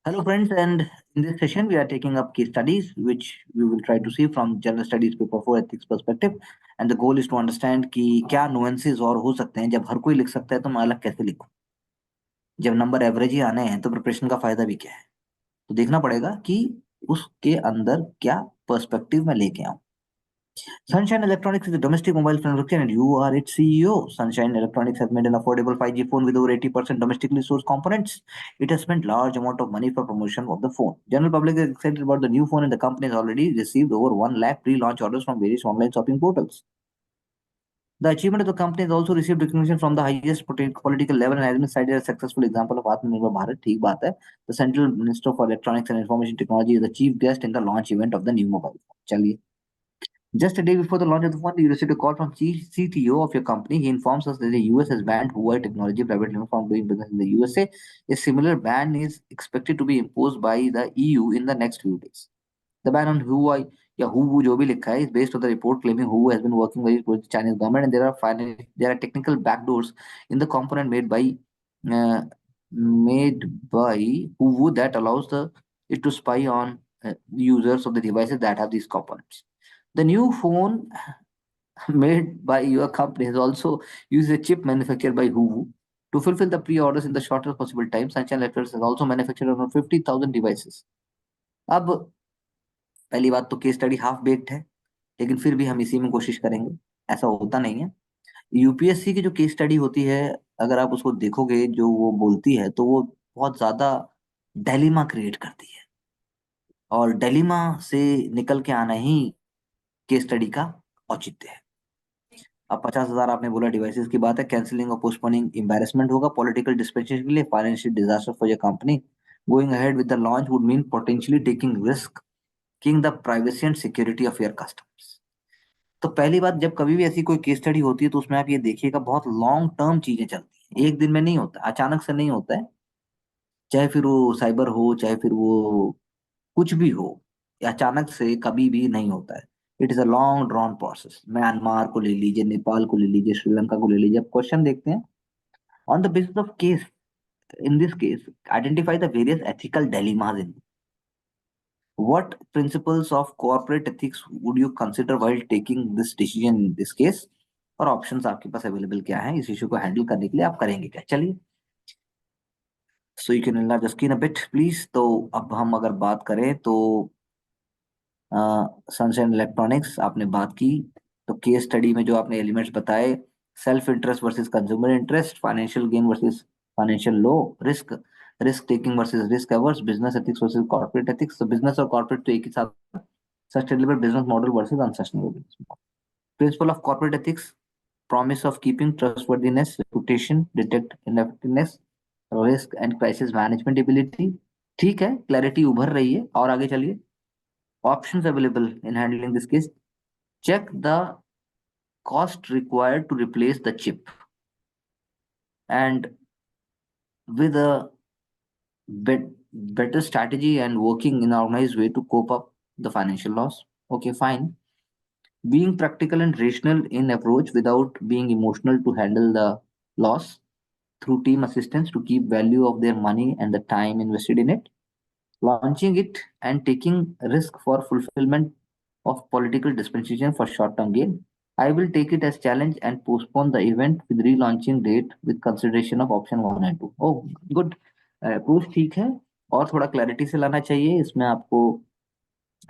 Hello, friends, and in this session, we are taking up case studies, which we will try to see from general studies paper for ethics perspective. And the goal is to understand कि क्या nuances और हो सकते हैं जब हर कोई लिख सकता है तो मैं अलग कैसे लिखूं। जब नंबर एवरेज ही आने हैं तो प्रिपरेशन का फायदा भी क्या है। तो देखना पड़ेगा कि उसके अंदर क्या पर्सपेक्टिव में लेके आऊं। Sunshine Electronics is a domestic mobile phone manufacturer and you are its CEO. Sunshine Electronics has made an affordable 5G phone with over 80% domestically sourced components. It has spent large amount of money for promotion of the phone. General public is excited about the new phone and the company has already received over 1 lakh pre-launch orders from various online shopping portals. The achievement of the company has also received recognition from the highest political level and has been cited as a successful example of Atmanirbhar Bharat. ठीक बात है. The Central Minister for Electronics and Information Technology is the chief guest in the launch event of the new mobile phone. चलिए. Just a day before the launch of the fund, you received a call from CTO of your company. He informs us that the US has banned Huawei Technology Private Limited from doing business in the USA. A similar ban is expected to be imposed by the EU in the next few days. The ban on Huawei या Huawei जो भी लिखा है is based on the report claiming Huawei has been working very closely with the Chinese government and there are technical backdoors in the component uh, made by Huawei that allows it to spy on users of the devices that have these components. The new phone made by your company has also used a chip manufactured by Huawei to fulfill the pre-orders in the shortest possible time. Sunshine Electronics has also manufactured around 50,000 devices. अब पहली बात तो case study half baked है, लेकिन फिर भी हम इसी में कोशिश करेंगे। ऐसा होता नहीं है। यूपीएससी की जो केस स्टडी होती है, अगर आप उसको देखोगे जो वो बोलती है, तो वो बहुत ज्यादा डेलिमा क्रिएट करती है और डेलिमा से निकल के आना ही केस स्टडी का औचित्य है। अब 50,000 आपने बोला डिवाइसेस की बात है, कैंसिलिंग और पोस्टपोनिंग एम्बैरेसमेंट होगा पॉलिटिकल डिस्पेंसेशन के लिए, financial disaster for your company. Going ahead with the launch would mean potentially taking risk king the privacy and security of your customers. तो पहली बात, जब कभी भी ऐसी कोई केस स्टडी होती है तो उसमें आप ये देखिएगा बहुत लॉन्ग टर्म चीजें चलती हैं, एक दिन में नहीं होता, अचानक से नहीं होता है। चाहे फिर वो साइबर हो, चाहे फिर वो कुछ भी हो, अचानक से कभी भी नहीं होता है। It is a long drawn process. Myanmar को ले लीजिए, नेपाल को ले लीजिए, श्रीलंका को ले लीजिए। अब क्वेश्चन देखते हैं। On the basis of case, in this case, identify the various ethical dilemmas in what principles of corporate ethics would you consider while taking this decision in this case, और ऑप्शंस आपके पास available क्या है इस issue को handle करने के लिए, आप करेंगे क्या। चलिए, so you can enlarge the screen a bit please। तो अब हम अगर बात करें तो सनशाइन इलेक्ट्रॉनिक्स आपने बात की, तो केस स्टडी में जो आपने एलिमेंट्स बताए, self interest versus consumer interest, financial gain versus financial loss, risk risk taking versus risk averse, business ethics versus corporate ethics. तो बिजनेस और कॉर्पोरेट तो एक ही साथ, sustainable business model versus unsustainable business model. Principle of corporate ethics, promise of keeping trustworthiness, reputation, detect ineffectiveness, risk and crisis management ability। ठीक है, clarity उभर रही है। और आगे चलिए। Options available in handling this case: check the cost required to replace the chip, and with a better strategy and working in an organized way to cope up the financial loss. Okay, fine. Being practical and rational in approach without being emotional to handle the loss through team assistance to keep value of their money and the time invested in it. Launching it and taking risk for fulfillment of political dispensation for short-term gain. I will take it as challenge and postpone the event with relaunching date with consideration of option 1 and 2। Oh, good। Approach ठीक है, और थोड़ा clarity से लाना चाहिए इसमें आपको।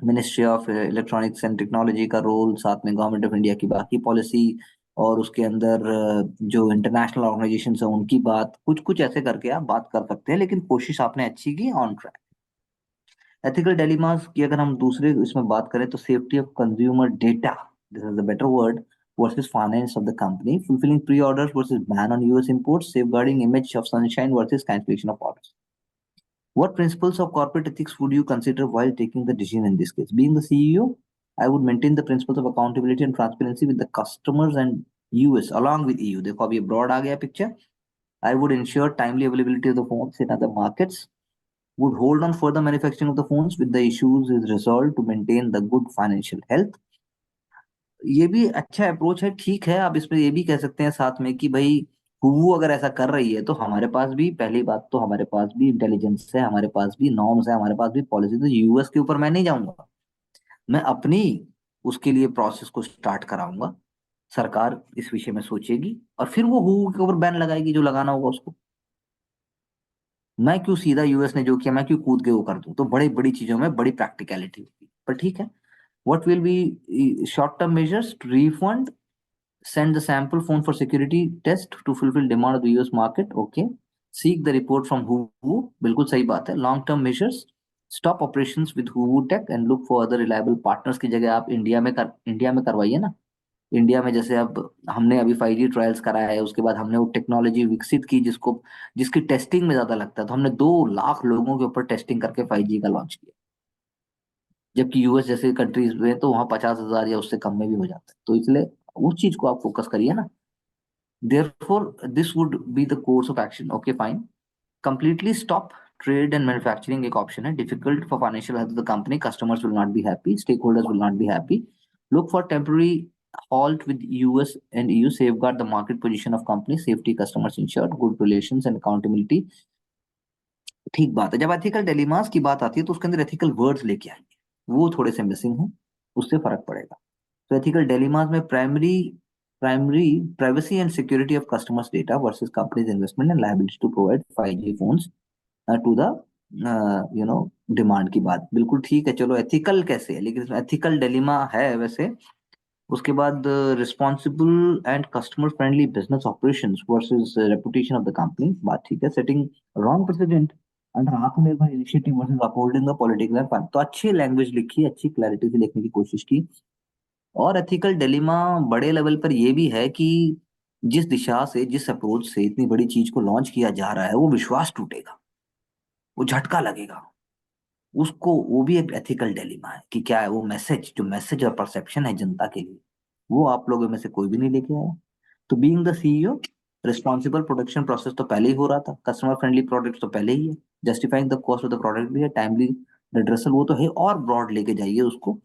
Ministry of electronics and technology का रोल, साथ में गवर्नमेंट ऑफ इंडिया की बाकी पॉलिसी, और उसके अंदर जो इंटरनेशनल ऑर्गेनाइजेशन है उनकी बात, कुछ कुछ ऐसे करके आप बात कर सकते हैं, लेकिन कोशिश आपने अच्छी की, ऑन ट्रैक। एथिकल डिलेमास की अगर हम दूसरे इसमें बात करें तो safety of consumer data, this is the better word, versus finance of the company, fulfilling pre-orders versus ban on US imports, safeguarding image of Sunshine versus cancellation of orders. What principles of corporate ethics would you consider while taking the decision in this case? Being the CEO, I would maintain the principles of accountability and transparency with the customers and US along with EU. देखो अब ये broad आ गया picture. I would ensure timely availability of the phones in other markets, would hold on further manufacturing of the phones with the issues is resolved to maintain the good financial health। ये भी अच्छा approach है, ठीक है। आप इसमें ये भी कह सकते हैं साथ में कि भाई हूबू अगर ऐसा कर रही है तो हमारे पास भी, पहली बात तो हमारे पास भी इंटेलिजेंस है, हमारे पास भी नॉर्म्स है, हमारे पास भी पॉलिसी। तो यूएस के ऊपर मैं नहीं जाऊंगा, मैं अपनी उसके लिए प्रोसेस को स्टार्ट कराऊंगा। सरकार इस विषय में सोचेगी और फिर वो हूबू के ऊपर बैन लगाएगी जो लगाना होगा उसको। मैं क्यों सीधा यूएस ने जो किया मैं क्यों कूद के वो कर दूं? तो बड़ी बड़ी चीजों में बड़ी प्रैक्टिकलिटी होगी, पर ठीक है। What will be short term measures to refund, send the sample phone for security test to fulfill demand of the US market. Okay. Seek the report from Hoover. बिल्कुल सही बात है। Long term measures, stop operations with Hoover Tech and look for other reliable partners की जगह आप India में करवाइए ना। इंडिया में जैसे अब हमने अभी 5G ट्रायल्स कराया है, उसके बाद हमने वो टेक्नोलॉजी विकसित की जिसको, जिसकी टेस्टिंग में ज्यादा लगता है, तो हमने 2 लाख लोगों के ऊपर टेस्टिंग करके 5G का लॉन्च किया। जबकि यूएस जैसे कंट्रीज में तो वहां 50,000 या उससे कम में भी हो जाता है। तो इसलिए उस चीज को आप फोकस करिए ना। Therefore, this would be the course of action. Okay, fine. Completely stop trade and manufacturing एक option है। Difficult for financial health of the company. Customers will not be happy. Stakeholders will not be happy. Look for temporary halt with US and EU. Safeguard the market position of company. Safety, customers insured, good relations and accountability. ठीक बात है। जब ethical dilemmas की बात आती है तो उसके अंदर एथिकल वर्ड्स लेके आएंगे, वो थोड़े से मिसिंग हैं, उससे फर्क पड़ेगा। तो एथिकल डिलेमास में primary privacy and security of customers data versus companies investment and liability to provide 5G phones to the you know demand की बात बिल्कुल ठीक है। चलो एथिकल कैसे है, लेकिन इसमें एथिकल डिलेमा है वैसे। उसके बाद responsible and customer friendly business operations versus reputation of the company, बात ठीक है। सेटिंग रॉन्ग प्रेसिडेंट अंडर आत्मनिर्भर initiative versus upholding the political and, तो अच्छी लैंग्वेज लिखी, अच्छी क्लैरिटी से लिखने की कोशिश की। और एथिकल डिलेमा बड़े लेवल पर यह भी है कि जिस दिशा से, जिस अप्रोच से इतनी बड़ी चीज को लॉन्च किया जा रहा है, वो विश्वास टूटेगा, वो झटका लगेगा उसको। वो भी एक एथिकल डिलेमा है कि क्या है वो मैसेज, जो मैसेज और परसेप्शन है जनता के लिए, वो आप लोगों में से कोई भी नहीं लेके आया। तो being the CEO, responsible production process तो पहले ही हो रहा था, कस्टमर फ्रेंडली प्रोडक्ट तो पहले ही है, justifying the cost of the product भी है, टाइमली रिड्रेसल वो तो है, और ब्रॉड लेके जाइए उसको।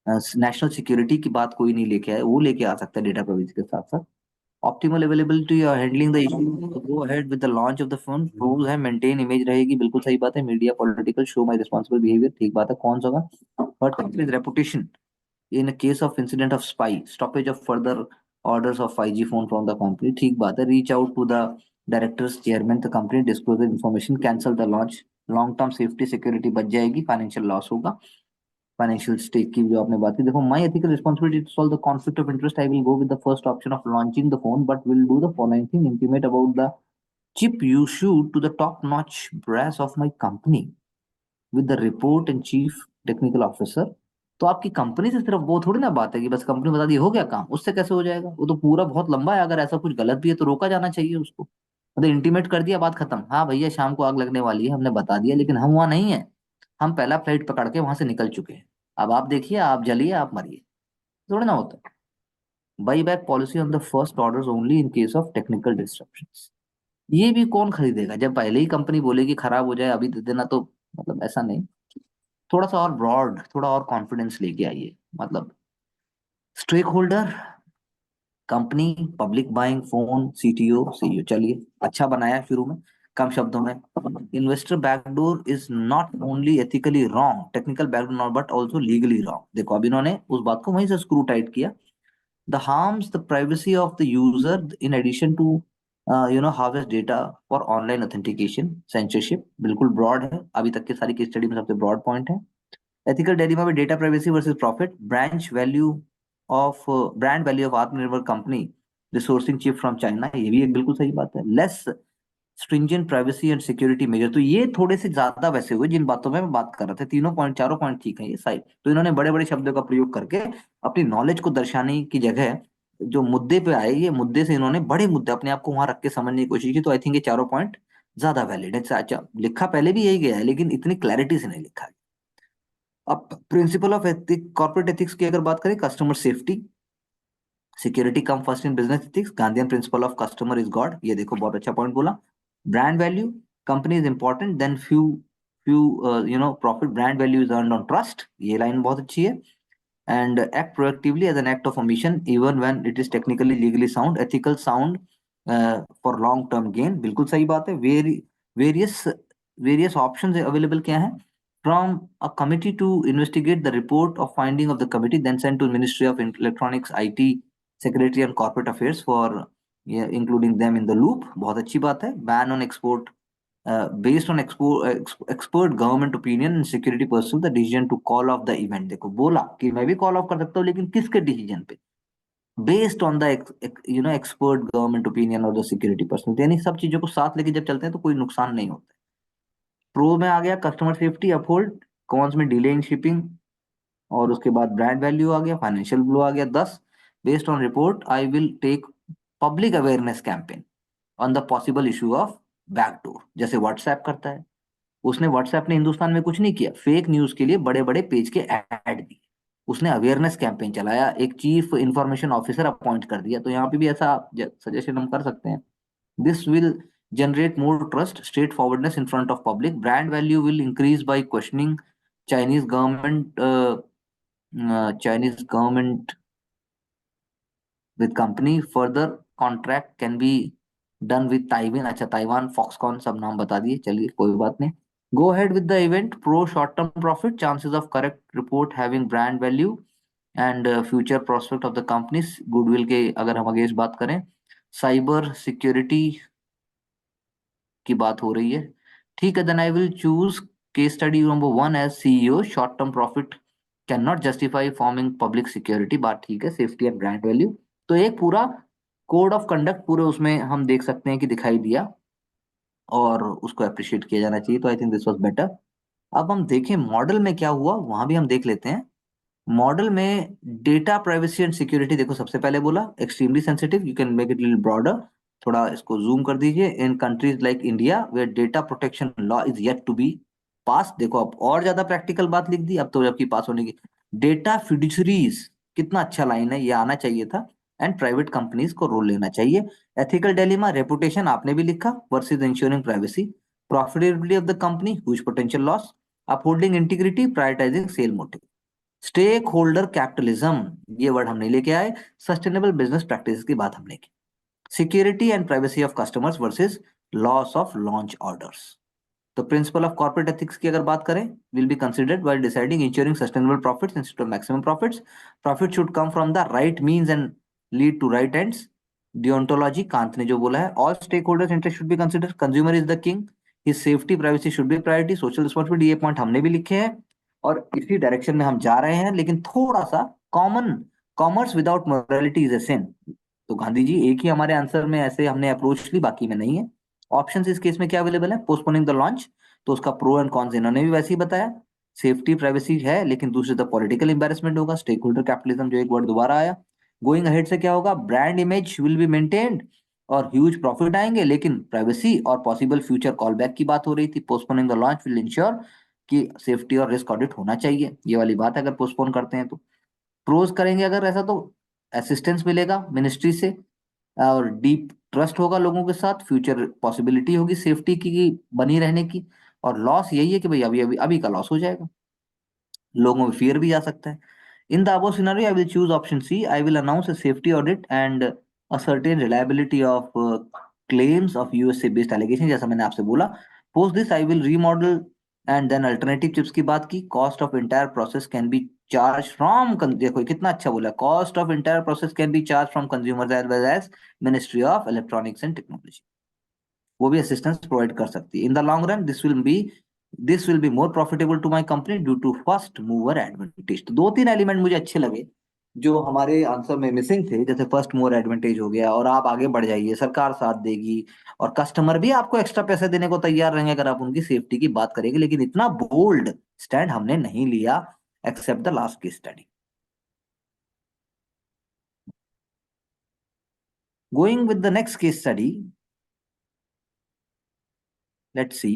नेशनल सिक्योरिटी की बात कोई नहीं लेके आए, वो लेके आ सकता है डेटा प्राइवेसी के साथ साथ। ऑप्टिमल अवेलेबिलिटी और handling the issue, go ahead with the launch of the phone. Rule है, मेंटेन इमेज रहेगी, बिल्कुल सही बात है। Media political show my responsible behaviour, ठीक बात है। कौन सा होगा? But companies reputation in case of incident of spy, stoppage of further orders of 5G phone from the company, ठीक बात है। Reach out to the directors chairman the company, disclose information, cancel the launch. Long term safety security बच जाएगी, financial loss होगा। Financial stake की जो आपने बात की, देखो my ethical responsibility to solve the conflict of interest, I will go with the first option of launching the phone, but will do the following thing, intimate about the chip you shoot to the top notch brass of my company with the report and chief technical officer। तो आपकी company से सिर्फ वो थोड़ी ना बात है कि बस कंपनी बता दी हो गया काम, उससे कैसे हो जाएगा? वो तो पूरा बहुत लंबा है। अगर ऐसा कुछ गलत भी है तो रोका जाना चाहिए उसको। मतलब इंटीमेट कर दिया, बात खत्म। हाँ भैया शाम को आग लगने वाली है, हमने बता दिया, लेकिन हम वहां नहीं है, हम पहला फ्लाइट पकड़ के वहां से निकल चुके हैं। अब आप देखिए, आप जलिए, आप मरिए, थोड़ा ना होता है। By back policy on the first order only in case of technical disruptions, ये भी कौन खरीदेगा जब पहले ही कंपनी बोलेगी खराब हो जाए अभी दे देना? तो मतलब ऐसा नहीं, थोड़ा सा और ब्रॉड, थोड़ा और कॉन्फिडेंस लेके आइए। मतलब stake holder, company, public buying, phone, CTO, CEO, चलिए अच्छा बनाया शुरू में, कम शब्दों में। Investor backdoor is not only ethically wrong, technical backdoor not, but also legally wrong. देखो अब इन्होंने उस बात को वहीं से स्क्रू टाइट किया। The harms the privacy of the user in addition to harvest data for online authentication, censorship, बिल्कुल ब्रॉड है। अभी तक की सारी केस स्टडी में सबसे ब्रॉड पॉइंट है। एथिकल डिलेमा में data privacy versus profit, brand value of Atmanirbhar company, resourcing chip from China, ये भी एक बिल्कुल सही बात है। Less stringent privacy and security measure, तो ये थोड़े से ज्यादा वैसे हुए जिन बातों में मैं बात कर रहा था। तीनों पॉइंट, चारों पॉइंट ठीक है ये साइड। तो इन्होंने बड़े बड़े शब्दों का प्रयोग करके अपनी नॉलेज को दर्शाने की जगह जो मुद्दे पे आए, ये मुद्दे से इन्होंने बड़े मुद्दे अपने आप को वहां रख के समझने की कोशिश की। तो आई थिंक ये चारों पॉइंट ज्यादा वैलिड है। अच्छा, लिखा पहले भी यही गया है लेकिन इतनी क्लैरिटी से नहीं लिखा है। अब principle of ethic, corporate ethics की अगर बात करें, customer safety, security come first in business ethics, Gandhian principle of customer is god, ये देखो बहुत अच्छा पॉइंट बोला। Brand value, company is important then few few profit, brand value is earned on trust, ये लाइन बहुत अच्छी है। And act proactively as an act of omission even when it is technically legally sound, ethical sound for long term gain, बिल्कुल सही बात है। Various various options available क्या है? From a committee to investigate the report of finding of the committee then send to ministry of electronics, IT, secretary and corporate affairs for including them in the loop, बहुत अच्छी बात है। Ban on export based on expert government opinion and security pursue the decision to call off the event। देखो बोला कि मैं भी call of कर सकता हूँ, लेकिन किसके डिसीजन पे? Based on the expert government opinion और द सिक्योरिटी पर्सन, यानी सब चीजों को साथ लेके जब चलते हैं तो कोई नुकसान नहीं होता। प्रो में आ गया कस्टमर सेफ्टी अपहोल्ड, कॉन्स में डिले इन शिपिंग, और उसके बाद ब्रांड वैल्यू आ गया, फाइनेंशियल ब्लो आ गया। 10, based on report I will take public awareness campaign on the possible issue of backdoor, जैसे व्हाट्सएप करता है। उसने व्हाट्सएप ने हिंदुस्तान में कुछ नहीं किया, फेक न्यूज के लिए बड़े बड़े पेज के ऐड दिए, उसने अवेयरनेस कैंपेन चलाया, एक चीफ इंफॉर्मेशन ऑफिसर अपॉइंट कर दिया। तो यहाँ पे भी ऐसा सजेशन हम कर सकते हैं। This will generate more trust, straightforwardness in front of public. Brand value will increase by questioning Chinese government, Chinese government with company. Further contract can be done with Taiwan, अच्छा ताइवान, फॉक्सकॉन, सब नाम बता दिए, चलिए कोई बात नहीं। Go ahead with the event. Pro short term profit, chances of correct report having brand value and future prospect of the companies, goodwill के अगर हम अगेंस्ट बात करें। साइबर सिक्योरिटी की बात हो रही है, ठीक है। Then I will choose case study number 1 as CEO, short term profit can not justify forming public security, बात ठीक है। सेफ्टी एंड ब्रांड वैल्यू, तो एक पूरा कोड ऑफ कंडक्ट पूरे उसमें हम देख सकते हैं कि दिखाई दिया, और उसको अप्रिशिएट किया जाना चाहिए। तो I think this was better. अब हम देखें मॉडल में क्या हुआ, वहां भी हम देख लेते हैं। मॉडल में डेटा प्राइवेसी एंड सिक्योरिटी, देखो सबसे पहले बोला extremely sensitive, you can make it little broader, थोड़ा इसको जूम कर दीजिए। In countries like India where data protection law is yet to be pass, देखो अब और ज्यादा प्रैक्टिकल बात लिख दी, अब तो जबकि पास होने की। डेटा फिड्यूसरीज, कितना अच्छा लाइन है, ये आना चाहिए था। एंड प्राइवेट कंपनीज को रोल लेना चाहिए। एथिकल डिलेमा, रेपुटेशन आपने भी लिखा, versus ensuring privacy. Profitability of the company, huge potential loss. Upholding integrity, prioritizing sell motive. Stake holder capitalism, ये वर्ड हम नहीं लेके आए। सस्टेनेबल बिजनेस प्रैक्टिस की बात हमने की। Security and privacy of customers versus loss of launch orders. तो प्रिंसिपल ऑफ कॉर्पोरेट एथिक्स की अगर बात करें, will be considered while deciding ensuring sustainable profits instead of maximum profits. Profit should come from the right means and lead to right ends. Deontology, Kant ने जो बोला है, all stakeholders interest should be considered, consumer is the king, his safety privacy should be priority, social responsibility, ये point हमने भी लिखे हैं और इसी डायरेक्शन में हम जा रहे हैं। लेकिन थोड़ा सा common, commerce without morality is a sin. तो गांधी जी एक ही हमारे आंसर में ऐसे हमने अप्रोच ली, बाकी में नहीं है। ऑप्शंस इस केस में क्या अवेलेबल है? पोस्टपोनिंग द लॉन्च, तो उसका प्रो एंड कॉन्स इन्होंने भी वैसे ही बताया। सेफ्टी प्राइवेसी है, लेकिन दूसरी तरफ पॉलिटिकल एम्बेरसमेंट होगा। स्टेक होल्डर कैपिटलिज्म, जो एक वर्ड दोबारा आया। गोइंग अहेड से क्या होगा? Brand image will be maintained और ह्यूज प्रॉफिट आएंगे, लेकिन प्राइवेसी और पॉसिबल फ्यूचर कॉल बैक की बात हो रही थी। Postponing the launch will ensure कि सेफ्टी और रिस्क ऑडिट होना चाहिए, ये वाली बात है अगर पोस्टपोन करते हैं तो। प्रोज करेंगे अगर ऐसा, तो असिस्टेंस मिलेगा मिनिस्ट्री से और डीप ट्रस्ट होगा लोगों के साथ, फ्यूचर पॉसिबिलिटी होगी सेफ्टी की बनी रहने की। और लॉस यही है कि भाई अभी अभी अभी का लॉस हो जाएगा, लोगों में फियर भी आ सकता है। In the above scenario I will choose option C, I will announce a safety audit and ascertain reliability of claims of USA based allegation, जैसा मैंने आपसे बोला। post this I will remodel and then alternative chips की बात की। cost of entire process can be charged from देखो कितना अच्छा बोला, cost of entire process can be charged from consumers as well as Ministry of Electronics and Technology, वो भी assistance provide कर सकती है। In the long run this will be more profitable to my company due to first mover advantage. तो दो तीन element मुझे अच्छे लगे जो हमारे आंसर में मिसिंग थे, जैसे फर्स्ट मूवर एडवांटेज हो गया, और आप आगे बढ़ जाइए, सरकार साथ देगी और कस्टमर भी आपको एक्स्ट्रा पैसे देने को तैयार रहेंगे अगर आप उनकी सेफ्टी की बात करेंगे। लेकिन इतना बोल्ड स्टैंड हमने नहीं लिया except the last case study. Going with the next case study, let's see.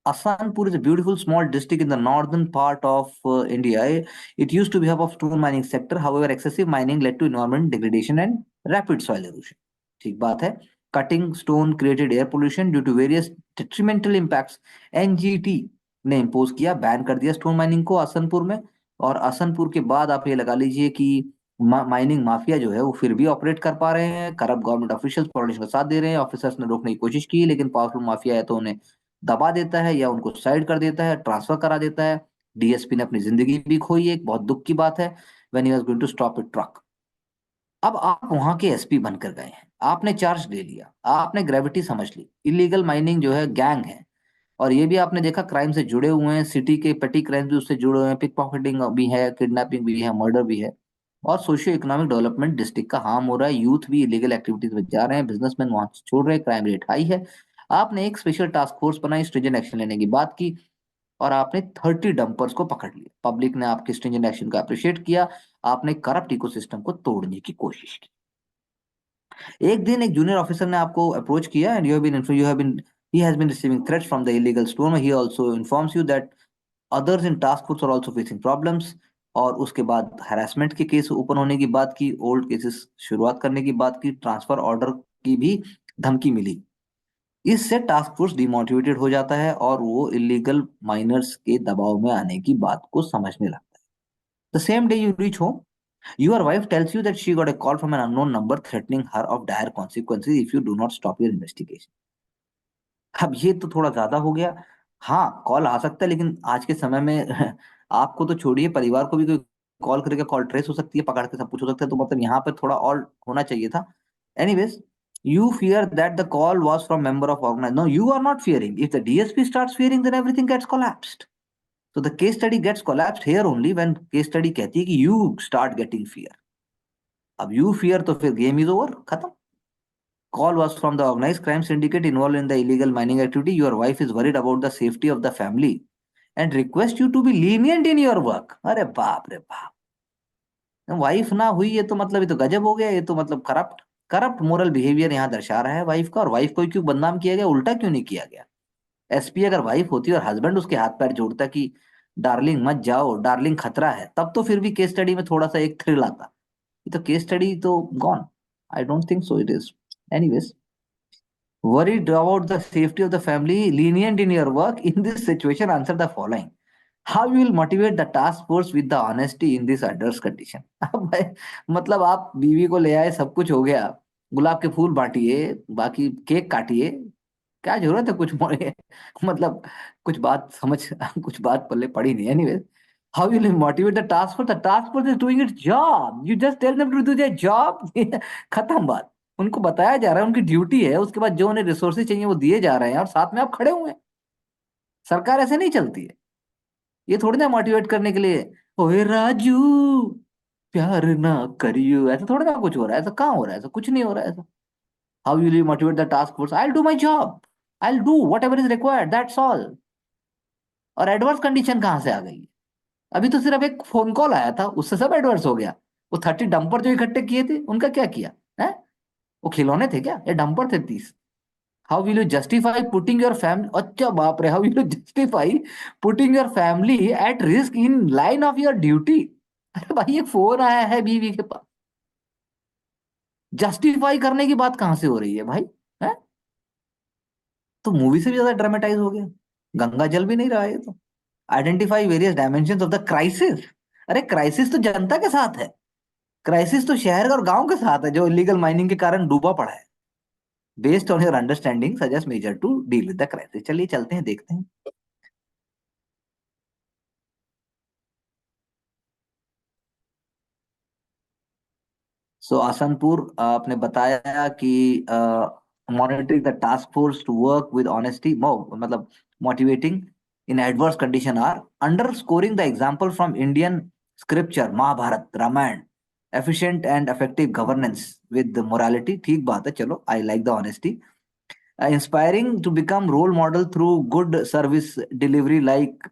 Asanpur is a beautiful small district in the northern part of India. It used to be hub of stone mining sector. However, excessive mining led to environment degradation and rapid soil erosion. ठीक बात है। Cutting stone created air pollution due to various detrimental impacts. NGT ने impose किया, ban कर दिया stone mining को आसनपुर में। और आसनपुर के बाद आप ये लगा लीजिए कि माइनिंग माफिया जो है वो फिर भी ऑपरेट कर पा रहे हैं, करप्ट गवर्नमेंट ऑफिशियल्स पॉलिटिशियन का साथ दे रहे हैं, ऑफिसर्स ने रोकने की कोशिश की लेकिन पावरफुल माफिया है तो उन्हें दबा देता है या उनको साइड कर देता है, ट्रांसफर करा देता है। डीएसपी ने अपनी जिंदगी भी खोई, एक बहुत दुख की बात है, when he was going to stop a truck. अब आप वहां के एसपी बनकर गए हैं, आपने चार्ज ले लिया, आपने ग्रेविटी समझ ली, इलीगल माइनिंग जो है गैंग है, और ये भी आपने देखा क्राइम से जुड़े हुए हैं, सिटी के पेटी क्राइम भी उससे जुड़े हुए हैं, पिक पॉकेटिंग भी है, किडनैपिंग भी है, मर्डर भी है, और सोशियो इकोनॉमिक डेवलपमेंट डिस्ट्रिक्ट का हार्म हो रहा है, यूथ भी इलीगल एक्टिविटीज में जा रहे हैं, बिजनेसमैन वहां से छोड़ रहे हैं, क्राइम रेट हाई है। आपने एक स्पेशल टास्क फोर्स बनाई, स्ट्रिंजेंट एक्शन लेने की बात की, और आपने 30 डंपर्स को पकड़ लिया, पब्लिक ने आपके स्ट्रिंजेंट एक्शन को अप्रिशिएट किया, आपने करप्ट इकोसिस्टम को तोड़ने की कोशिश की। एक दिन एक जूनियर ऑफिसर ने आपको अप्रोच किया and you have been he has been receiving threats from the illegal storm. He also informs you that others in task force are also facing problems. और उसके बाद हरासमेंट के केस ओपन होने की बात की, ओल्ड केसेस शुरुआत करने की बात की, ट्रांसफर ऑर्डर की भी धमकी मिली। इससे टास्क फोर्स डिमोटिवेटेड हो जाता है और वो इलीगल माइनर्स के दबाव में आने की बात को समझने लगता है। The same day you reach home, your wife tells you that she got a call from an unknown number threatening her of dire consequences if you do not stop your investigation. अब ये तो थोड़ा ज्यादा हो गया। हाँ, call आ सकता है लेकिन आज के समय में आपको तो छोड़िए, परिवार को भी कोई कॉल करके कॉल ट्रेस हो सकती है, पकड़ के सब कुछ हो सकता है, तो मतलब यहाँ पे थोड़ा और होना चाहिए था। Anyways, you fear that the call was from member of organized. No, you are not fearing. If the DSP starts fearing, then everything gets collapsed. So the case study gets collapsed here only when case study कहती है कि you start getting fear. अब you fear तो फिर game is over, खत्म। Call was from the organized crime syndicate involved in the illegal mining activity. Your wife is worried about the safety of the family and request you to be lenient in your work. अरे बाप रे बाप, wife ना हुई ये तो मतलब, ये तो गजब हो गया, ये तो मतलब करप्ट करप्ट मोरल बिहेवियर यहाँ दर्शा रहा है वाइफ का। और वाइफ को क्यों बदनाम किया गया, उल्टा क्यों नहीं किया गया? एसपी अगर वाइफ होती और हस्बैंड उसके हाथ पैर जोड़ता कि डार्लिंग मत जाओ, डार्लिंग खतरा है, तब तो फिर भी केस स्टडी में थोड़ा सा एक थ्रिल आता। ये तो केस स्टडी तो gone. I don't think so it is. Anyways, worried about the safety of the family, lenient in your work. In this situation, answer the following. How you will motivate the task force with the honesty in this adverse condition? अब मतलब आप बीवी को ले आए, सब कुछ हो गया, गुलाब के फूल बांटिए, बाकी केक काटिए, क्या जरूरत है कुछ मोड़े मतलब कुछ बात समझ कुछ बात पल्ले पड़ी नहीं। Anyway, how you will motivate the task force is doing its job, you just tell them to do their job खत्म बात। उनको बताया जा रहा है, उनकी ड्यूटी है, उसके बाद जो उन्हें रिसोर्सेज चाहिए वो दिए जा रहे हैं और साथ में आप खड़े हुए हैं। सरकार ऐसे नहीं चलती है। ये थोड़ी ना मोटिवेट करने के लिए, ओए राजू प्यार ना करियो, ऐसा थोड़ी ना कुछ हो रहा है, ऐसा कहाँ हो रहा है, ऐसा कुछ नहीं हो रहा है ऐसा। How you motivate the task force, I do my job, I do what ever is required, that's all. और एडवर्स कंडीशन कहाँ से आ गई? अभी तो सिर्फ एक फोन कॉल आया था, उससे सब एडवर्स हो गया। वो 30 डंपर जो इकट्ठे किए थे उनका क्या किया है? वो खिलौने थे क्या, ये डंपर थे 30? How will you justify putting your family, अच्छा बाप रे, how will you justify putting your family at risk in line of your duty? अरे भाई, ये फोन आया है बीवी के पास, जस्टिफाई करने की बात कहां से हो रही है भाई? है? तो मूवी से भी ज्यादा ड्रामेटाइज हो गया, गंगा जल भी नहीं रहा है ये तो। Identify various dimension of the crisis. अरे क्राइसिस तो जनता के साथ है, क्राइसिस तो शहर और गांव के साथ है जो इलीगल माइनिंग के कारण डूबा पड़ा है। Based on your understanding suggest measure to deal with the crisis. चलिए चलते हैं, देखते हैं। सो आसनपुर, आपने बताया कि monitoring the task force to work with honesty, मतलब motivating in adverse condition are underscoring the example from Indian scripture, Mahabharata Ramayana, efficient and effective governance with morality. ठीक बात है, चलो, I like the honesty. Inspiring to become role model through good service delivery, like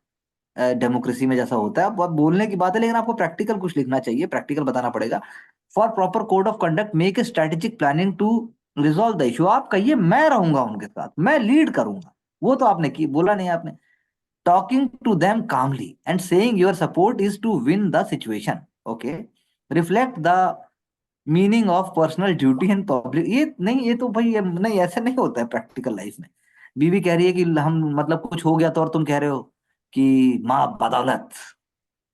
democracy में जैसा होता है। अब बहुत बोलने की बात है लेकिन आपको प्रैक्टिकल कुछ लिखना चाहिए, प्रैक्टिकल बताना पड़ेगा। For proper code of conduct, make a strategic planning to resolve the issue. आप कहिए मैं रहूंगा उनके साथ, मैं लीड करूंगा। वो तो आपने की बोला नहीं आपने। Talking to them calmly and saying your support is to win the situation. Okay, reflect the meaning of personal duty and public. ये नहीं, ये तो भाई नहीं, ऐसे नहीं होता है प्रैक्टिकल लाइफ में। बीवी कह रही है कि हम मतलब कुछ हो गया तो, और तुम कह रहे हो कि माँ बदौलत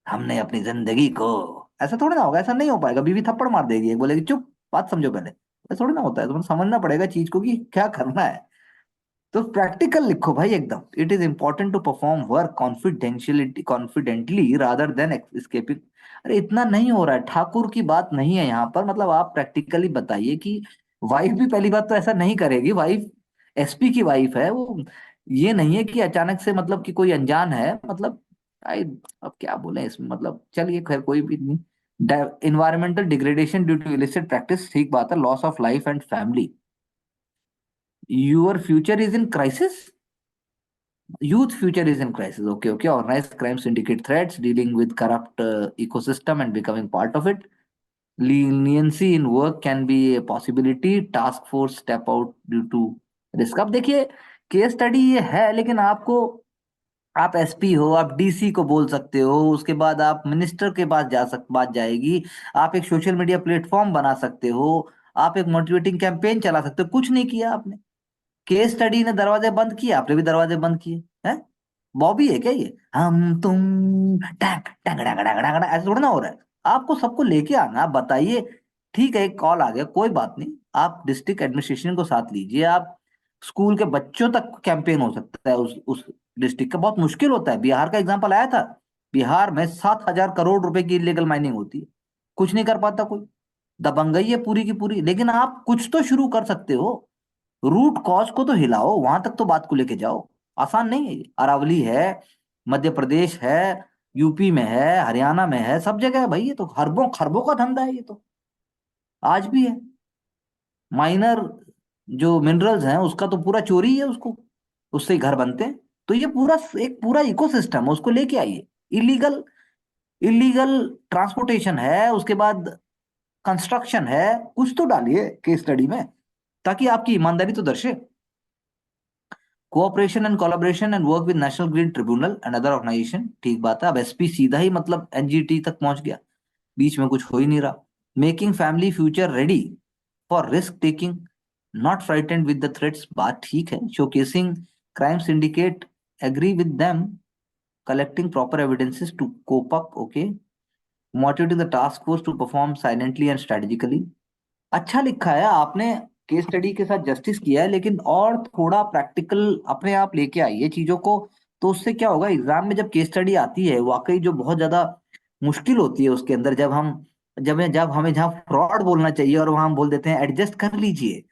हमने अपनी जिंदगी को ऐसा थोड़ी ना होगा, ऐसा नहीं हो पाएगा, बीवी थप्पड़ मार देगी, एक बोलेगी चुप, बात समझो पहले। ऐसा थोड़ी ना होता है, तुम्हें समझना पड़ेगा चीज को कि क्या करना है। तो प्रैक्टिकल लिखो भाई एकदम। It is important to perform work confidentiality confidently rather than escaping. अरे इतना नहीं हो रहा है, ठाकुर की बात नहीं है यहाँ पर, मतलब आप प्रैक्टिकली बताइए कि वाइफ भी पहली बात तो ऐसा नहीं करेगी, वाइफ एसपी की वाइफ है वो, ये नहीं है कि अचानक से मतलब कि कोई अनजान है, मतलब आई, अब क्या बोले इसमें, मतलब चलिए खैर कोई भी नहीं। Environmental degradation due to illicit practice, ठीक बात है, loss of life and family, your future is in crisis. Youth future is in crisis. Okay, okay. Organized crime syndicate threats, dealing with corrupt ecosystem and becoming part of it. Leniency in work can be a possibility. Task force step out due to risk. अब देखिए, case study ये है, लेकिन आपको, आप SP हो, आप DC को बोल सकते हो, उसके बाद आप मिनिस्टर के पास बात जाएगी, आप एक सोशल मीडिया प्लेटफॉर्म बना सकते हो, आप एक मोटिवेटिंग कैंपेन चला सकते हो, कुछ नहीं किया आपने। केस स्टडी ने दरवाजे बंद किए, आपने भी दरवाजे बंद किए हैं। बॉबी है क्या ये, हम तुम टैक टैक डैक डैक डैक डैक, ऐसा थोड़ा ना हो रहा है। आपको सबको लेके आना, आप बताइए। ठीक है, एक कॉल आ गया, कोई बात नहीं, आप डिस्ट्रिक्ट एडमिनिस्ट्रेशन को साथ लीजिए, आप स्कूल के बच्चों तक कैंपेन हो सकता है उस डिस्ट्रिक्ट का। बहुत मुश्किल होता है, बिहार का एग्जाम्पल आया था, बिहार में 7,000 करोड़ रुपए की इलीगल माइनिंग होती है, कुछ नहीं कर पाता कोई, दबंगई है पूरी की पूरी। लेकिन आप कुछ तो शुरू कर सकते हो, रूट कॉज को तो हिलाओ, वहां तक तो बात को लेके जाओ। आसान नहीं है ये। अरावली है, मध्य प्रदेश है, यूपी में है, हरियाणा में है, सब जगह है भाई, ये तो खरबों खरबों का धंधा है ये तो, आज भी है। माइनर जो मिनरल्स हैं उसका तो पूरा चोरी है, उसको, उससे ही घर बनते हैं। तो ये पूरा एक पूरा इकोसिस्टम है, उसको लेके आइए। इलीगल इलीगल ट्रांसपोर्टेशन है, उसके बाद कंस्ट्रक्शन है, कुछ तो डालिए केस स्टडी में, ताकि आपकी ईमानदारी तो दर्शे। Cooperation and collaboration and work with national green tribunal and other organization, ठीक बात है। अब एसपी सीधा ही मतलब एनजीटी तक पहुंच गया, बीच में कुछ हो ही नहीं रहा। Making family future ready for risk taking, not frightened with the threats, बात ठीक है। Showcasing crime syndicate, agree with them, collecting proper evidences to cope up, okay, motivating the task force to perform silently and strategically. अच्छा लिखा है आपने, case study के साथ justice किया है, लेकिन और थोड़ा प्रैक्टिकल अपने आप लेके आइए चीजों को। तो उससे क्या होगा, एग्जाम में जब केस स्टडी आती है, वाकई जो बहुत ज्यादा मुश्किल होती है उसके अंदर, जब हमें जहाँ फ्रॉड बोलना चाहिए और वहां हम बोल देते हैं एडजस्ट कर लीजिए,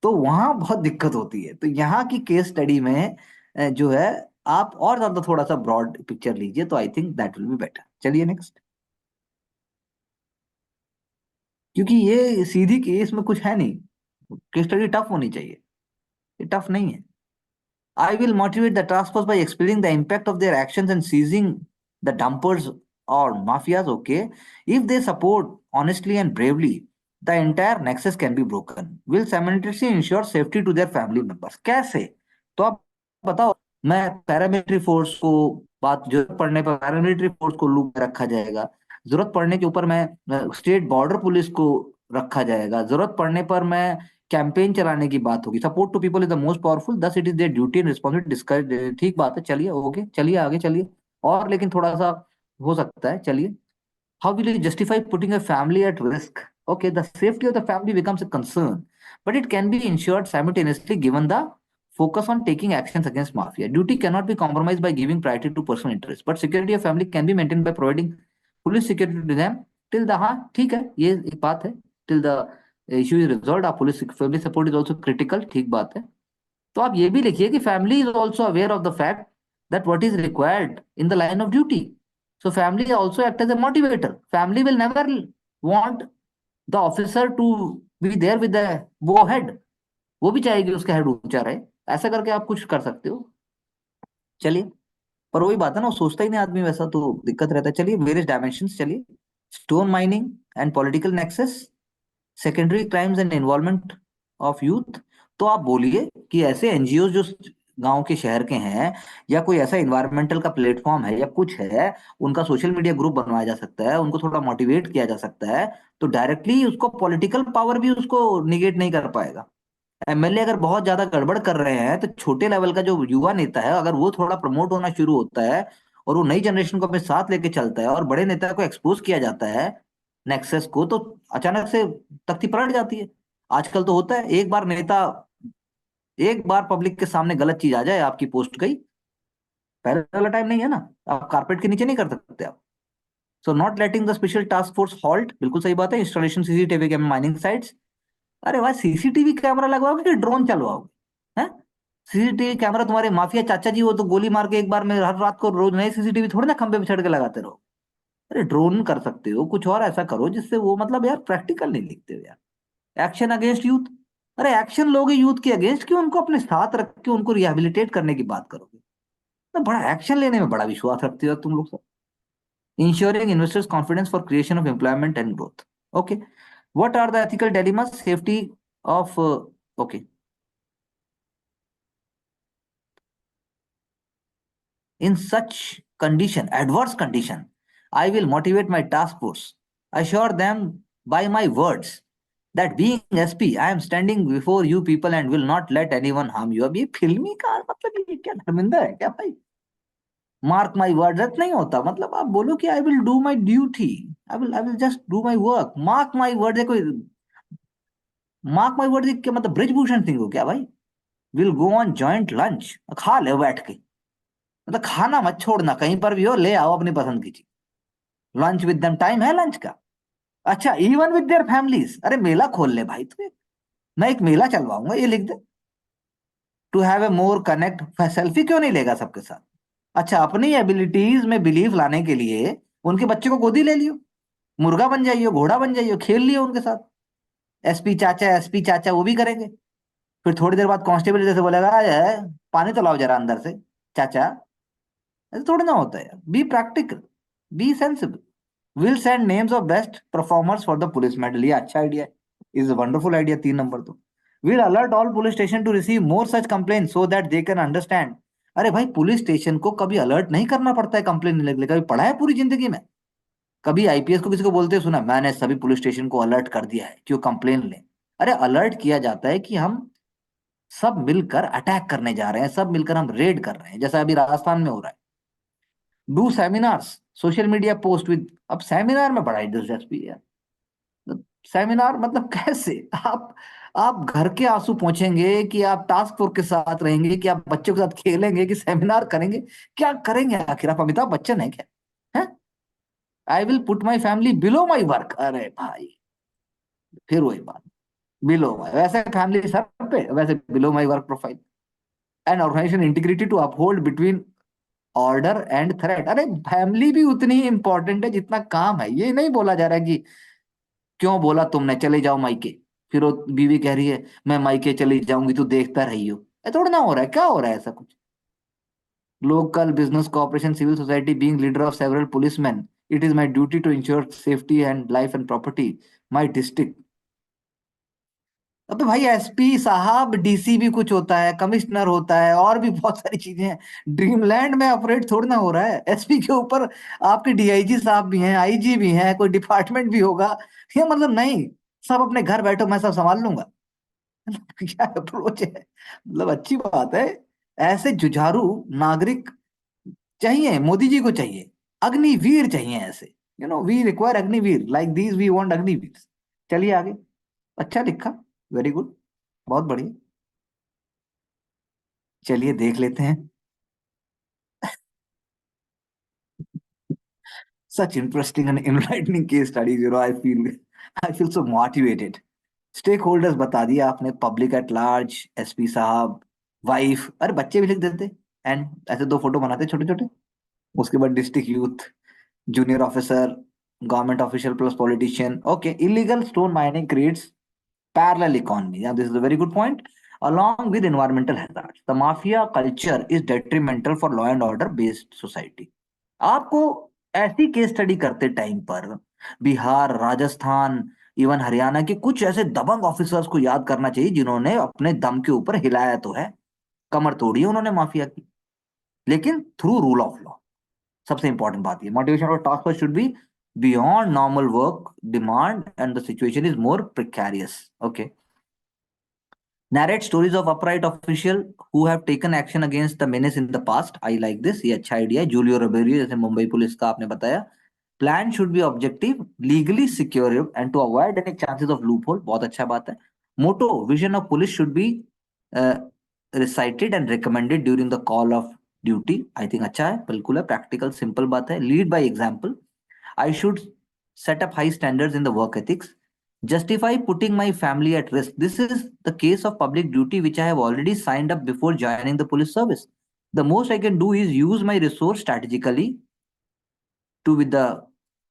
तो वहां बहुत दिक्कत होती है। तो यहाँ की केस स्टडी में जो है, आप और ज्यादा थोड़ा सा ब्रॉड पिक्चर लीजिए, तो I think that will be better. चलिए नेक्स्ट। क्योंकि ये सीधी केस में कुछ है नहीं, केस स्टडी टफ होनी चाहिए, ये टफ नहीं है। I will motivate the task force by explaining the impact of their actions and seizing the dumpers or mafias. Okay, if they support honestly and bravely, the entire nexus can be broken. Will simultaneously ensure safety to their family members. कैसे? तो आप बताओ। मैं paramilitary force को, बात जरूरत पड़ने पर पैरामिलिट्री फोर्स को लूप में रखा जाएगा, जरूरत पड़ने के ऊपर मैं स्टेट बॉर्डर पुलिस को रखा जाएगा, जरूरत पड़ने पर मैं कैंपेन चलाने की बात होगी। Support to people is the most powerful, thus it is their duty and responsibility discuss, ठीक बात है, चलिए ओके, चलिए आगे चलिए। और लेकिन थोड़ा सा हो सकता है, चलिए। How will you justify putting a family at risk? Okay, the safety of the family becomes a concern, but it can be ensured simultaneously given the focus on taking actions against mafia. Duty cannot be compromised by giving priority to personal interests, but security of family can be maintained by providing police security to them till the, हाँ ठीक है, ये एक बात है, till the issue is resolved। आप police family support is also critical, ठीक बात है। तो आप ये भी लिखिए कि family is also aware of the fact that what is required in the line of duty, so family also act as a motivator. Family will never want the officer to be there with the वो head, वो भी चाहेगी उसका head ऊंचा रहे। ऐसा करके आप कुछ कर सकते हो। चलिए, पर वही बात है ना, वो सोचता ही नहीं आदमी वैसा, तो दिक्कत रहता है। चलिए, वेरियस डायमेंशंस, चलिए। Stone mining and political nexus, secondary crimes and involvement of youth. तो आप बोलिए कि ऐसे एनजीओ जो गांव के शहर के हैं, या कोई ऐसा इन्वायरमेंटल का प्लेटफॉर्म है या कुछ है, उनका सोशल मीडिया ग्रुप बनवाया जा सकता है, उनको थोड़ा मोटिवेट किया जा सकता है, तो डायरेक्टली उसको पॉलिटिकल पावर भी उसको निगेट नहीं कर पाएगा। एमएलए अगर बहुत ज्यादा गड़बड़ कर रहे हैं, तो छोटे लेवल का जो युवा नेता है, अगर वो थोड़ा प्रमोट होना शुरू होता है और वो नई जनरेशन को अपने साथ लेके चलता है और बड़े नेता को एक्सपोज किया जाता है, नेक्सस को, तो अचानक से तख्ती पलट जाती है। आजकल तो होता है, एक बार पब्लिक के सामने गलत चीज आ जाए, आपकी पोस्ट गई। पहले वाला टाइम नहीं है ना, आप कारपेट के नीचे नहीं कर सकते आप। So not letting the special task force halt, बिल्कुल सही बात है। Installation CCTV camera mining sites. अरे भाई, सीसीटीवी कैमरा लगवाओगे कि ड्रोन चलवाओगे हैं? सीसीटीवी कैमरा तुम्हारे माफिया चाचा जी, वो तो गोली मार के एक बार में हर रात को रोज नए सीसीटीवी थोड़ी ना खंबे पे चढ़ के लगाते रहो। अरे ड्रोन कर सकते हो, कुछ और ऐसा करो जिससे वो, मतलब यार प्रैक्टिकल नहीं लिखते हो यार। Action against youth. अरे एक्शन लोगे यूथ के अगेंस्ट कि उनको अपने साथ रख के उनको रिहेबिलिटेट करने की बात करोगे? तो बड़ा एक्शन लेने में बड़ा विश्वास रखते हो तुम लोग सब। Ensuring investors confidence for creation of employment and growth. Okay, what are the ethical dilemmas, safety of, okay, in such condition, adverse condition, I will motivate my task force, assure them by my words that being SP, I am standing before you people and will not let anyone harm you. अब ये फिल्मी का मतलब ये क्या धर्मिंदा है क्या भाई? मार्क माई वर्ड नहीं होता, मतलब आप बोलो कि I will do my duty, I will just do my work. Mark my word है कोई? मार्क माई वर्ड क्या मतलब, ब्रिजभूषण सिंह हो क्या भाई? Will go on joint lunch, खा ले बैठ के। मतलब खाना मत छोड़ना, कहीं पर भी हो ले आओ अपनी पसंद की चीज। लंच विद देम, टाइम है लंच का। अच्छा, इवन विद देयर फैमिलीज, अरे मेला खोल ले भाई तू। मैं एक मेला चलवाऊंगा, ये लिख दे। To have a more connect, selfie क्यों नहीं लेगा सबके साथ? अच्छा, अपनी एबिलिटीज में बिलीव लाने के लिए उनके बच्चे को गोदी ले लियो, मुर्गा बन जाइयो, घोड़ा बन जाइयो, खेल लियो उनके साथ। एसपी चाचा वो भी करेंगे। फिर थोड़ी देर बाद कांस्टेबल जैसे बोलेगा, "आए, पानी तो लाओ जरा अंदर से चाचा"। ऐसे थोड़ी ना होता है यार, be practical, be sensible. Will send names of best performers for the police medal, ये अच्छा आइडिया है, इज वंडरफुल आइडिया। 3 नंबर तो, will alert all police station to receive more such complain so that they can understand. अरे भाई, police station को कभी alert नहीं करना पड़ता है कंप्लेन लेने के लिए, कभी पढ़ा है पूरी जिंदगी में? कभी आईपीएस को किसी को बोलते सुना मैंने सभी पुलिस स्टेशन को अलर्ट कर दिया है क्यों कंप्लेन लें? अरे अलर्ट किया जाता है कि हम सब मिलकर अटैक करने जा रहे हैं, सब मिलकर हम रेड कर रहे हैं, जैसा अभी राजस्थान में हो रहा है। Do seminars, social media post with, अब सेमिनार में बड़ा ही दिलचस्पी है। सेमिनार मतलब कैसे? आप घर के आंसू पहुंचेंगे कि आप टास्क फोर्स के साथ रहेंगे कि आप बच्चों के साथ खेलेंगे कि सेमिनार करेंगे? क्या करेंगे आखिर? आप अमिताभ बच्चन है क्या? है? I will put my family below my work, अरे भाई फिर वही बात, बिलो माई, वैसे फैमिली सर पे, वैसे below my work profile. And organisation integrity to uphold between order and threat. अरे फैमिली भी उतनी ही इंपॉर्टेंट है जितना काम है। ये नहीं बोला जा रहा है कि क्यों बोला तुमने, चले जाओ मायके। फिर वो बीवी कह रही है मैं मायके चली जाऊंगी, तू देखता रही हो। ये थोड़ा ना हो रहा है, क्या हो रहा है ऐसा कुछ? Local business cooperation civil society being leader of several policeman, it is my duty to ensure safety and life and property my district. अबे भाई, एसपी साहब, डीसी भी कुछ होता है, कमिश्नर होता है, और भी बहुत सारी चीजें हैं। ड्रीमलैंड में ऑपरेट थोड़ी ना हो रहा है। एसपी के ऊपर आपके डीआईजी साहब भी हैं, आईजी भी हैं, कोई डिपार्टमेंट भी होगा। ये मतलब नहीं, सब अपने घर बैठो मैं सब संभाल लूंगा। क्या अप्रोच है? मतलब अच्छी बात है। ऐसे जुझारू नागरिक चाहिए, मोदी जी को चाहिए। अग्निवीर चाहिए ऐसे। We require Agniveer, like these we want Agniveer. चलिए आगे। अच्छा लिखा, वेरी गुड, बहुत बढ़िया। चलिए देख लेते हैं। Such interesting and enlightening case studies, I feel so motivated. Stake holders बता दिया आपने, पब्लिक एट लार्ज, एसपी साहब, वाइफ, अरे बच्चे भी लिख देते, एंड ऐसे 2 फोटो बनाते छोटे छोटे। उसके बाद district youth, junior officer, government official plus politician. Okay, illegal stone mining creates parallel economy. Yeah, this is a very good point. Along with environmental hazards, the mafia culture is detrimental for law and order based society. आपको ऐसी case study करते time पर Bihar, Rajasthan, even Haryana के कुछ ऐसे दबंग officers को याद करना चाहिए जिन्होंने अपने दम के ऊपर हिलाया तो है, कमर तोड़ी है उन्होंने माफिया की, लेकिन थ्रू रूल ऑफ लॉ। सबसे इंपॉर्टेंट बात ये, मोटिवेशन और task force should be beyond normal work demand and the situation is more precarious. Okay, narrate stories of upright official who have taken action against the menace in the past. I like this, ये अच्छा idea है। Julio रोबेरियो जैसे Mumbai police का आपने बताया। Plan should be objective, legally secure, and to avoid any chances of loophole. बहुत अच्छा बात है. Motto, vision of police should be uh, recited and recommended during the call of duty. I think अच्छा है, बिल्कुल है, practical, simple बात है. Lead by example. I should set up high standards in the work ethics. Justify putting my family at risk. This is the case of public duty, which I have already signed up before joining the police service. The most I can do is use my resource strategically to with the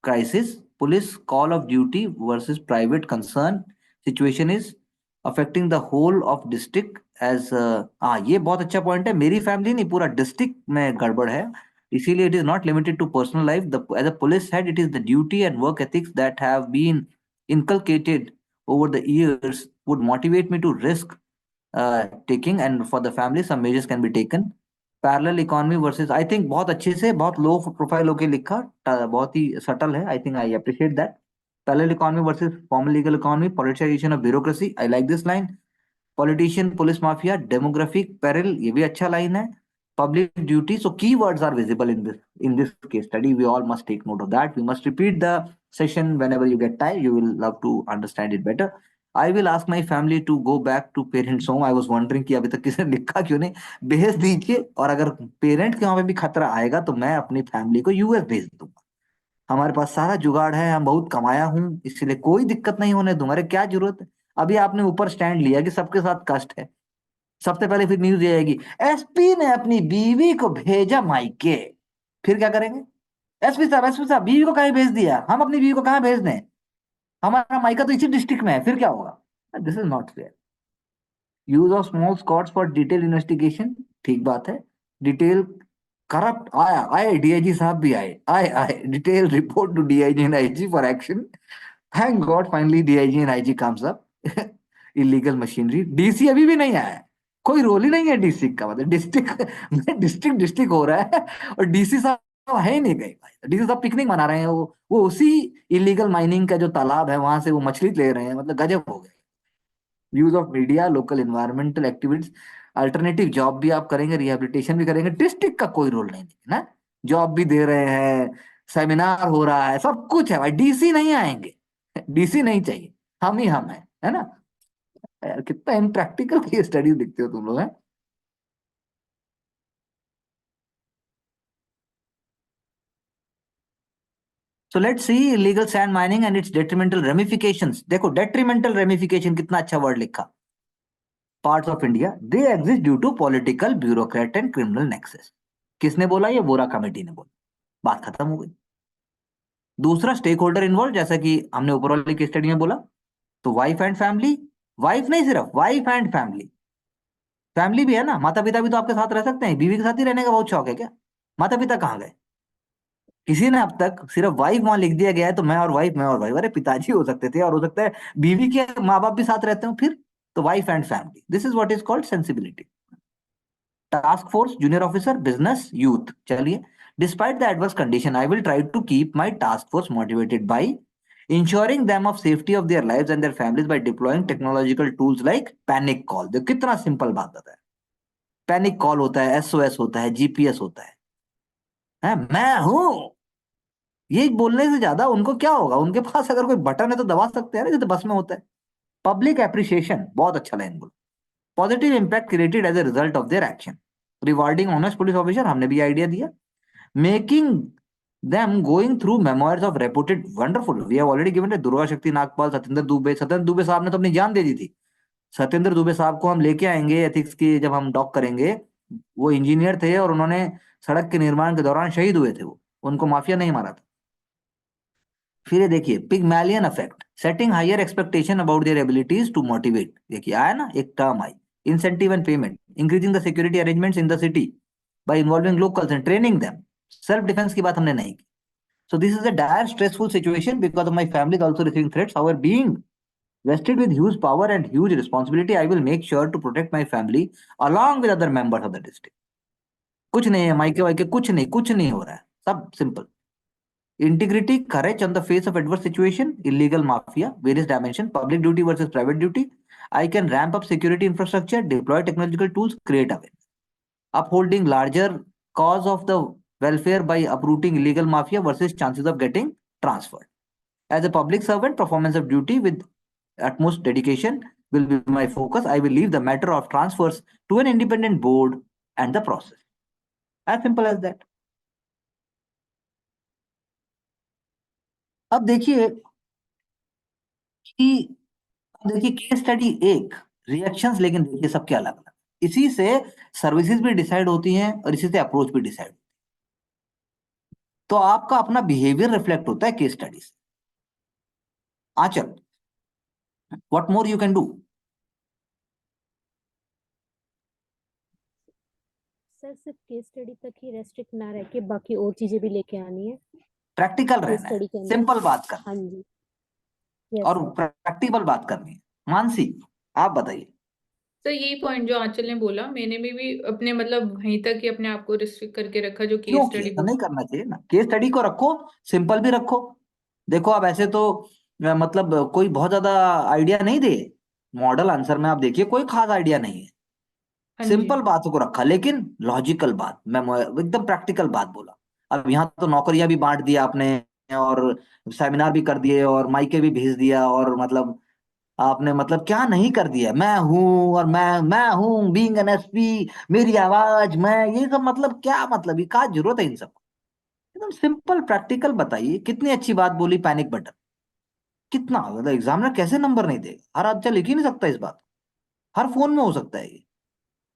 crisis. Police call of duty versus private concern situation is affecting the whole of district as ये बहुत अच्छा point है. मेरी family नहीं, पूरा district में गड़बड़ है, इसीलिए it is not limited to personal life. As a police head, it is the duty and work ethics that have been inculcated over the years would motivate me to risk taking, and for the family some measures can be taken. Parallel economy versus, I think बहुत अच्छे से, बहुत low profile होके लिखा, बहुत ही subtle है. I think I appreciate that. Parallel economy versus formal legal economy, politicisation of bureaucracy. I like this line. Politician, police mafia, demographic peril, ये भी अच्छा लाइन है. Public duty. So keywords are visible in this case study. We all must take note of that. We must repeat the session whenever you get time. You will love to understand it better. I will ask my family to go back to parents' home. I was wondering कि अभी तक किसी ने लिखा क्यों नहीं. भेज दीजिए, और अगर पेरेंट के वहां पे भी खतरा आएगा तो मैं अपनी फैमिली को यूएस भेज दूंगा. हमारे पास सारा जुगाड़ है, हम बहुत कमाया हूं, इसलिए कोई दिक्कत नहीं होने दूंगा. अरे क्या जरूरत है. अभी आपने ऊपर स्टैंड लिया कि सबके साथ कष्ट है. सबसे पहले फिर न्यूज ये आएगी, एसपी ने अपनी बीवी को भेजा मायके. फिर क्या करेंगे? एसपी साहब बीवी को कहीं भेज दिया. हम अपनी बीवी को कहाँ भेज दें? हमारा मायका तो इसी डिस्ट्रिक्ट में है. फिर क्या होगा? This is not fair. Use of small squads for detail investigation, ठीक बात है. डिटेल करप्ट आया, आए डीआईजी साहब भी आए, आए आए detail report to DIG and IG for action. Thank god finally DIG and IG comes up. Illegal machinery. DC अभी भी नहीं आया है. कोई रोल ही नहीं है डिस्ट्रिक्ट का. मतलब डिस्ट्रिक्ट में डिस्ट्रिक्ट डिस्ट्रिक्ट हो रहा है और डीसी साहब है ही नहीं कहीं. डीसी साहब पिकनिक मना रहे हैं. वो उसी इलीगल माइनिंग का जो तालाब है वहां से वो मछली ले रहे हैं. मतलब गजब हो गया. Use of media, local environmental activities, alternative job भी आप करेंगे, रिहेबिलिटेशन भी करेंगे. डिस्ट्रिक्ट का कोई रोल नहीं है ना. जॉब भी दे रहे हैं, सेमिनार हो रहा है, सब कुछ है भाई. डीसी नहीं आएंगे. डीसी नहीं चाहिए. हम ही हम है ना. यार कितना इम्प्रैक्टिकल की स्टडीज लिखते हो तुम लोग हैं. So let's see illegal sand mining and its detrimental ramifications. देखो डेट्रीमेंटल रेमिफिकेशन कितना अच्छा वर्ड लिखा. Parts of India they exist due to political, bureaucrat and criminal nexus. किसने बोला? ये वोरा कमेटी ने बोला. बात खत्म हो गई. दूसरा, स्टेक होल्डर इन्वॉल्व, जैसा कि हमने ऊपर वाली की स्टडी में बोला. तो वाइफ एंड फैमिली, वाइफ नहीं सिर्फ, वाइफ एंड फैमिली. फैमिली भी है ना. माता पिता भी तो आपके साथ रह सकते हैं. बीवी के साथ ही रहने का बहुत शौक है क्या? माता पिता कहाँ गए? किसी ने अब तक सिर्फ वाइफ वहां लिख दिया गया है, तो मैं और वाइफ, मैं और वाइफ. अरे पिताजी हो सकते थे, और हो सकता है बीवी के माँ बाप भी साथ रहते हो फिर. तो wife and family, this is what is called sensibility. Task force, junior officer, business, youth. चलिए, despite the adverse condition I will try to keep my task force motivated by ensuring them of safety of their lives and their families by deploying technological tools like panic call. देखो कितना simple बात बताया. Panic call होता है, SOS होता है, GPS होता है मैं हूं. ये बोलने से ज्यादा उनको क्या होगा? उनके पास अगर कोई बटन है तो दबा सकते हैं ना, जैसे बस में होता है. पब्लिक एप्रिसिएशन, बहुत अच्छा लाइन बोल. Positive impact created as a result of their action. Rewarding honest police officer, हमने भी आइडिया दिया. Making them going through memoirs of reputed wonderful. We have already given it. Durga शक्ति नागपाल, सत्येंद्र दुबे साहब ने तो अपनी जान दे दी थी. सत्येंद्र दुबे साहब को हम लेके आएंगे एथिक्स की जब हम टॉक करेंगे. वो इंजीनियर थे और उन्होंने सड़क के निर्माण के दौरान शहीद हुए थे. वो, उनको माफिया नहीं मारा था. फिर ये देखिए, Pygmalion effect, setting higher expectation about their abilities to motivate. देखिए आया ना, एक टर्म आई. Incentive and payment, increasing the security arrangements in the city by involving locals and training them. Self defence की बात हमने नहीं की. So this is a dire, stressful situation because of my family is also receiving threats. However, being vested with huge power and huge responsibility, I will make sure to protect my family along with other members of the district. कुछ नहीं है माइके वाइके, कुछ नहीं हो रहा है. सब simple. Integrity, courage on the face of adverse situation, illegal mafia, various dimension, public duty versus private duty. I can ramp up security infrastructure, deploy technological tools, create awareness. Upholding larger cause of the welfare by uprooting illegal mafia versus chances of getting transferred. As a public servant, performance of duty with utmost dedication will be my focus. I will leave the matter of transfers to an independent board and the process. As simple as that. अब देखिए कि अब देखिए case study एक, reactions लेकिन देखिए सबके अलग अलग। इसी से सर्विसेज भी डिसाइड होती हैं और इसी से अप्रोच भी डिसाइड। तो आपका अपना बिहेवियर रिफ्लेक्ट होता है केस स्टडी से। Anchal, what more you can do? Sir सिर्फ केस स्टडी तक ही रेस्ट्रिक्ट ना रह के बाकी और चीजें भी लेके आनी है प्रैक्टिकल केस रहना है, स्टडी के अंदर। सिंपल बात करना हाँ जी, है यस और सर। प्रैक्टिकल बात करनी है। मानसी, आप बताइए। तो यही पॉइंट जो आंचल ने बोला, मैंने भी अपने मतलब वहीं तक ही अपने आप को रिस्ट्रिक्ट करके रखा जो केस क्यों किया? स्टडी ऐसा बुक। नहीं करना चाहिए ना, केस स्टडी को रखो, सिंपल भी रखो। देखो आप ऐसे तो मतलब कोई बहुत ज्यादा आइडिया नहीं दे, मॉडल आंसर में आप देखिए कोई खास आइडिया नहीं है। हाँ जी। सिंपल बातों को रखा लेकिन लॉजिकल बात, मैं एकदम प्रैक्टिकल बात बोला। अब यहाँ तो नौकरियां भी बांट दिया आपने और सेमिनार भी कर दिए और माइके भी भेज दिया और मतलब आपने मतलब क्या नहीं कर दिया। मैं हूं और मैं हूं बीइंग एन एसपी, मेरी आवाज, मैं ये सब मतलब क्या मतलब, ये क्या जरूरत है इन सब? एकदम सिंपल प्रैक्टिकल बताइए। कितनी अच्छी बात बोली, पैनिक बटन। कितना मतलब एग्जामिनर कैसे नंबर नहीं देगा? हर आदमी लिख ही नहीं सकता इस बात। हर फोन में हो सकता है ये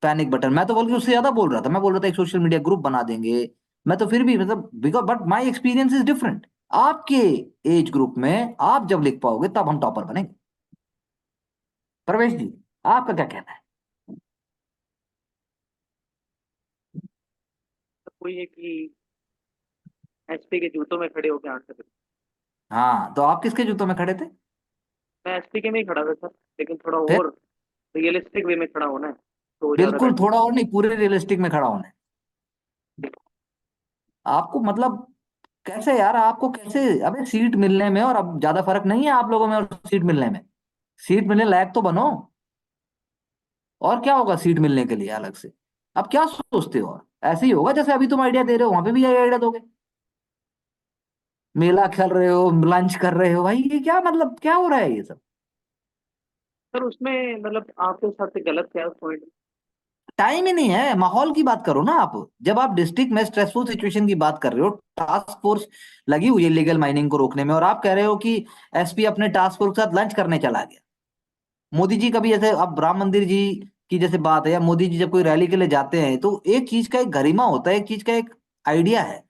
पैनिक बटन। मैं तो बोल के उससे ज्यादा बोल रहा था, मैं बोल रहा था एक सोशल मीडिया ग्रुप बना देंगे। मैं तो फिर भी मतलब because but my experience is different. आपके एज ग्रुप में आप जब लिख पाओगे तब हम टॉपर बनेंगे। प्रवेश जी, आपका क्या कहना है? वही है कि एसपी के जूतों में खड़े होकर आंसर दें। हाँ, तो आप किसके जूतों में खड़े थे? मैं एसपी के में ही खड़ा था सर, लेकिन थोड़ा फिर और रियलिस्टिक वे में खड़ा होना है तो ज्यादा बिल्कुल, बेटर। थोड़ा और नहीं, पूरे रियलिस्टिक में खड़ा होना है आपको। मतलब कैसे यार, आपको कैसे? अबे सीट मिलने में और अब ज्यादा फर्क नहीं है आप लोगों में और सीट मिलने में। सीट मिलने लायक तो बनो। और क्या होगा सीट मिलने के लिए अलग से? अब क्या सोचते हो? ऐसे ही होगा जैसे अभी तुम आइडिया दे रहे हो, वहां पे भी यही आइडिया दोगे। मेला खेल रहे हो, लंच कर रहे हो, भाई ये क्या मतलब, क्या हो रहा है ये सब? सर उसमें मतलब आपके हिसाब से गलत क्या है उस पॉइंट में? टाइम ही नहीं है, माहौल की बात करो ना आप। जब आप डिस्ट्रिक्ट में स्ट्रेसफुल सिचुएशन की बात कर रहे हो, टास्क फोर्स लगी हुई है लीगल माइनिंग को रोकने में, और आप कह रहे हो कि एसपी अपने टास्क फोर्स के साथ लंच करने चला गया। मोदी जी कभी ऐसे, अब राम मंदिर जी की जैसे बात है, या मोदी जी जब कोई रैली के लिए जाते हैं तो एक चीज का एक गरिमा होता है, एक चीज का एक आइडिया है।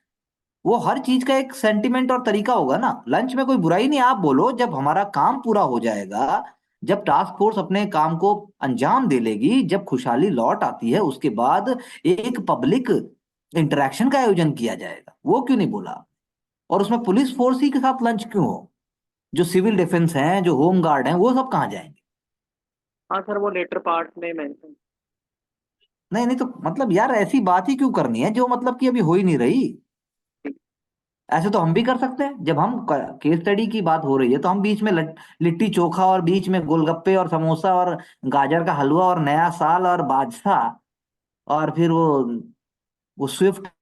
वो हर चीज का एक सेंटिमेंट और तरीका होगा ना। लंच में कोई बुराई नहीं, आप बोलो जब हमारा काम पूरा हो जाएगा, जब टास्क फोर्स अपने काम को अंजाम दे लेगी, जब खुशहाली लौट आती है, उसके बाद एक पब्लिक इंटरेक्शन का आयोजन किया जाएगा। वो क्यों नहीं बोला? और उसमें पुलिस फोर्स ही के साथ लंच क्यों हो? जो सिविल डिफेंस हैं, जो होम गार्ड हैं, वो सब कहाँ जाएंगे? हाँ सर, वो लेटर पार्ट में मेंशन। नहीं नहीं, तो मतलब यार ऐसी बात ही क्यों करनी है जो मतलब कि अभी हो ही नहीं रही? ऐसे तो हम भी कर सकते हैं। जब हम केस स्टडी की बात हो रही है तो हम बीच में लिट्टी चोखा और बीच में गोलगप्पे और समोसा और गाजर का हलवा और नया साल और बादशाह और फिर वो स्विफ्ट